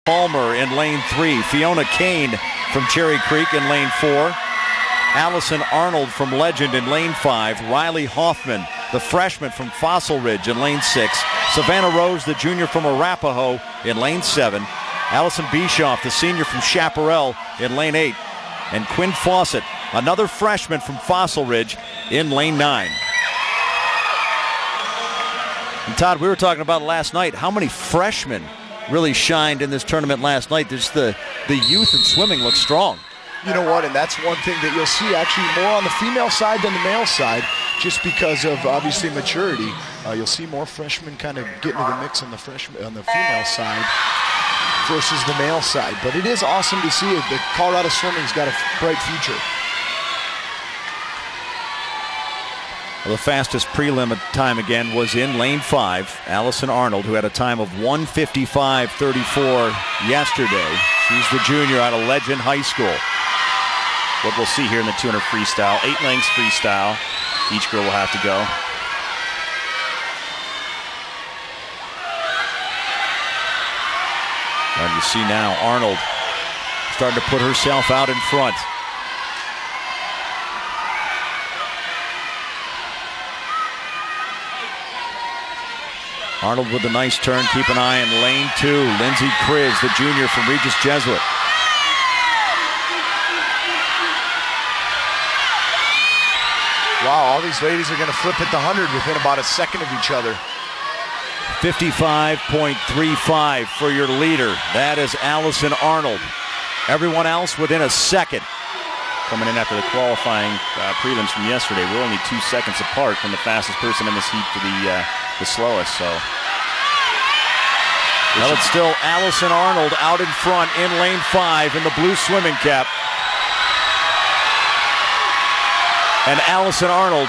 Palmer in lane 3. Fiona Kane from Cherry Creek in lane 4. Allison Arnold from Legend in lane 5. Riley Hoffman, the freshman from Fossil Ridge in lane 6. Savannah Rose, the junior from Arapahoe in lane 7. Allison Bischoff, the senior from Chaparral in lane 8. And Quinn Fawcett, another freshman from Fossil Ridge in lane 9. And Todd, we were talking about last night how many freshmen really shined in this tournament last night. There's the youth in swimming looks strong. You know what, and that's one thing that you'll see actually more on the female side than the male side, just because of obviously maturity. You'll see more freshmen kind of get into the mix on the female side versus the male side. But it is awesome to see it. The Colorado swimming's got a bright future. Well, the fastest prelim time again was in lane 5. Allison Arnold, who had a time of 1:55.34 yesterday. She's the junior out of Legend High School. What we'll see here in the 200 freestyle, 8 lengths freestyle. Each girl will have to go. And you see now Arnold starting to put herself out in front. Arnold with a nice turn. Keep an eye on lane 2. Lindsay Kriz, the junior from Regis Jesuit. Wow, all these ladies are going to flip at the 100 within about a second of each other. 55.35 for your leader. That is Allison Arnold. Everyone else within a second. Coming in after the qualifying prelims from yesterday, we're only 2 seconds apart from the fastest person in this heat to the slowest. So, well, it's still Allison Arnold out in front in lane 5 in the blue swimming cap. And Allison Arnold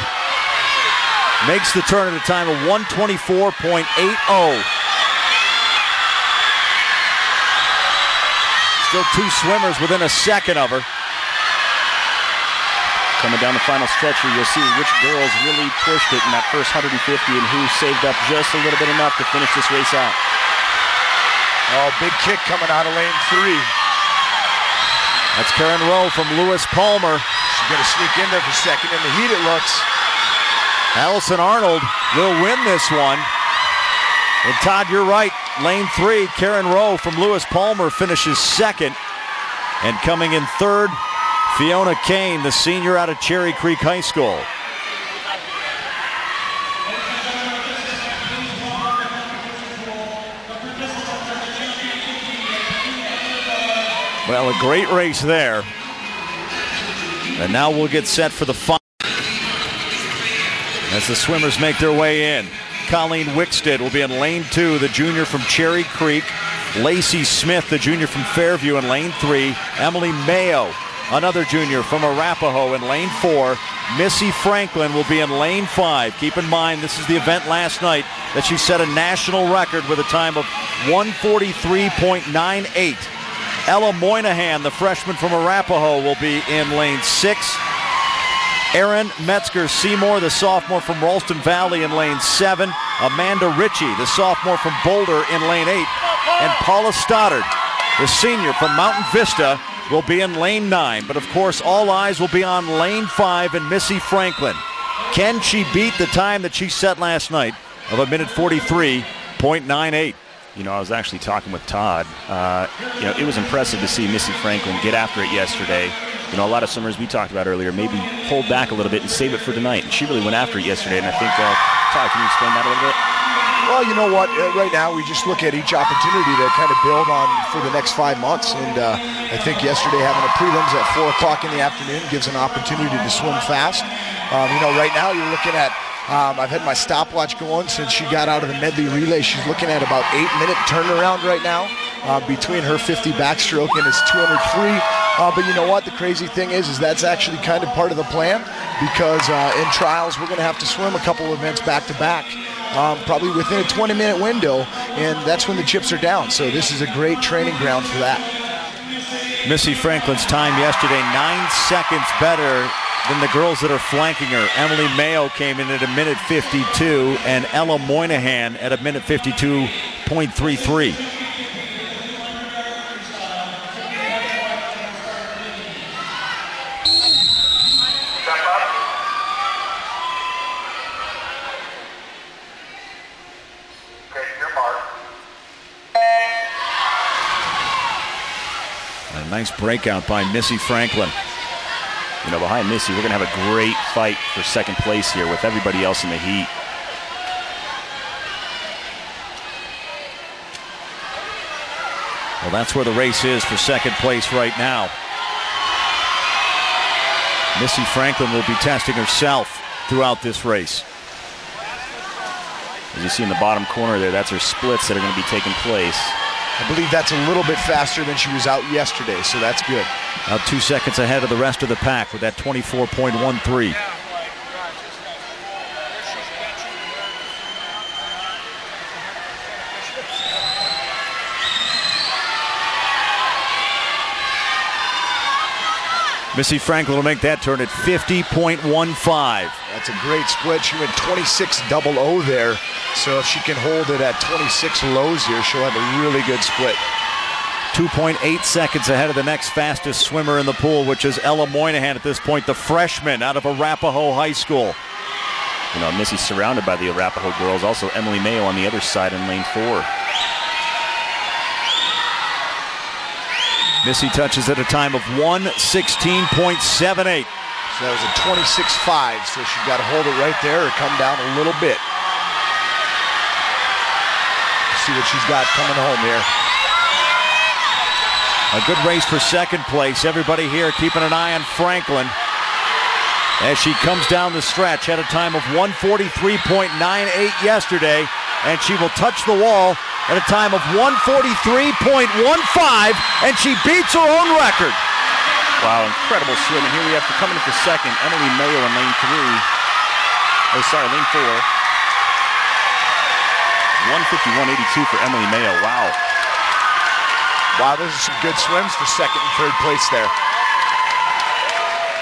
makes the turn at a time of 1:24.80. Still 2 swimmers within a second of her. Coming down the final stretch here, you'll see which girls really pushed it in that first 150 and who saved up just a little bit enough to finish this race out. Oh, big kick coming out of lane 3. That's Karen Rowe from Lewis Palmer. She's going to sneak in there for second in the heat, it looks. Allison Arnold will win this one. And Todd, you're right. Lane 3, Karen Rowe from Lewis Palmer finishes second. And coming in third, Fiona Kane, the senior out of Cherry Creek High School. Well, a great race there. And now we'll get set for the final as the swimmers make their way in. Colleen Wickstead will be in lane 2, the junior from Cherry Creek. Lacey Smith, the junior from Fairview, in lane 3. Emily Mayo, another junior from Arapahoe, in lane 4. Missy Franklin will be in lane 5. Keep in mind, this is the event last night that she set a national record with a time of 1:43.98. Ella Moynihan, the freshman from Arapahoe, will be in lane 6. Erin Metzger-Seymour, the sophomore from Ralston Valley, in lane 7. Amanda Ritchie, the sophomore from Boulder, in lane 8. And Paula Stoddard, the senior from Mountain Vista, will be in lane 9. But of course, all eyes will be on lane 5 and Missy Franklin. Can she beat the time that she set last night of 1:43.98? You know, I was actually talking with Todd. It was impressive to see Missy Franklin get after it yesterday. You know, a lot of swimmers we talked about earlier maybe hold back a little bit and save it for tonight. And she really went after it yesterday. And I think, Todd, can you explain that a little bit? Well, you know what? Right now, we just look at each opportunity to kind of build on for the next 5 months. And I think yesterday having a prelims at 4 o'clock in the afternoon gives an opportunity to swim fast. Right now you're looking at, I've had my stopwatch going since she got out of the medley relay. She's looking at about 8-minute turnaround right now between her 50 backstroke and his 200 free. But you know what? The crazy thing is that's actually kind of part of the plan, because in trials we're going to have to swim a couple events back to back. Probably within a 20-minute window, and that's when the chips are down. So this is a great training ground for that. Missy Franklin's time yesterday, 9 seconds better than the girls that are flanking her. Emily Mayo came in at 1:52, and Ella Moynihan at 1:52.33. Nice breakout by Missy Franklin. You know, behind Missy, we're going to have a great fight for second place here with everybody else in the heat. Well, that's where the race is for second place right now. Missy Franklin will be testing herself throughout this race. As you see in the bottom corner there, that's her splits that are going to be taking place. I believe that's a little bit faster than she was out yesterday, so that's good. Now 2 seconds ahead of the rest of the pack with that 24.13. Missy Franklin will make that turn at 50.15. That's a great split. She went 26.00 there. So if she can hold it at 26 lows here, she'll have a really good split. 2.8 seconds ahead of the next fastest swimmer in the pool, which is Ella Moynihan at this point, the freshman out of Arapahoe High School. You know, Missy's surrounded by the Arapahoe girls. Also Emily Mayo on the other side in lane 4. Missy touches at a time of 1:16.78. So that was a 26.5, so she's got to hold it right there or come down a little bit. Let's see what she's got coming home here. A good race for second place. Everybody here keeping an eye on Franklin as she comes down the stretch at a time of 1:43.98 yesterday, and she will touch the wall at a time of 1:43.15, and she beats her own record. Wow, incredible swim. And here we have to come in for second, Emily Mayo in lane 3. Oh, sorry, lane 4. 1:51.82 for Emily Mayo. Wow. Wow, those are some good swims for second and third place there.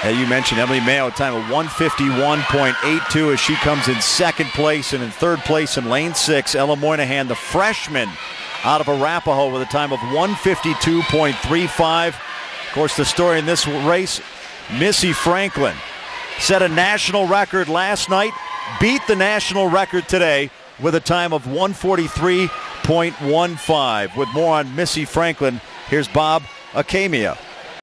Yeah, you mentioned Emily Mayo, a time of 1:51.82 as she comes in second place, and in third place in lane 6, Ella Moynihan, the freshman out of Arapahoe, with a time of 1:52.35. Of course, the story in this race, Missy Franklin set a national record last night, beat the national record today with a time of 1:43.15. With more on Missy Franklin, here's Bob Acamia.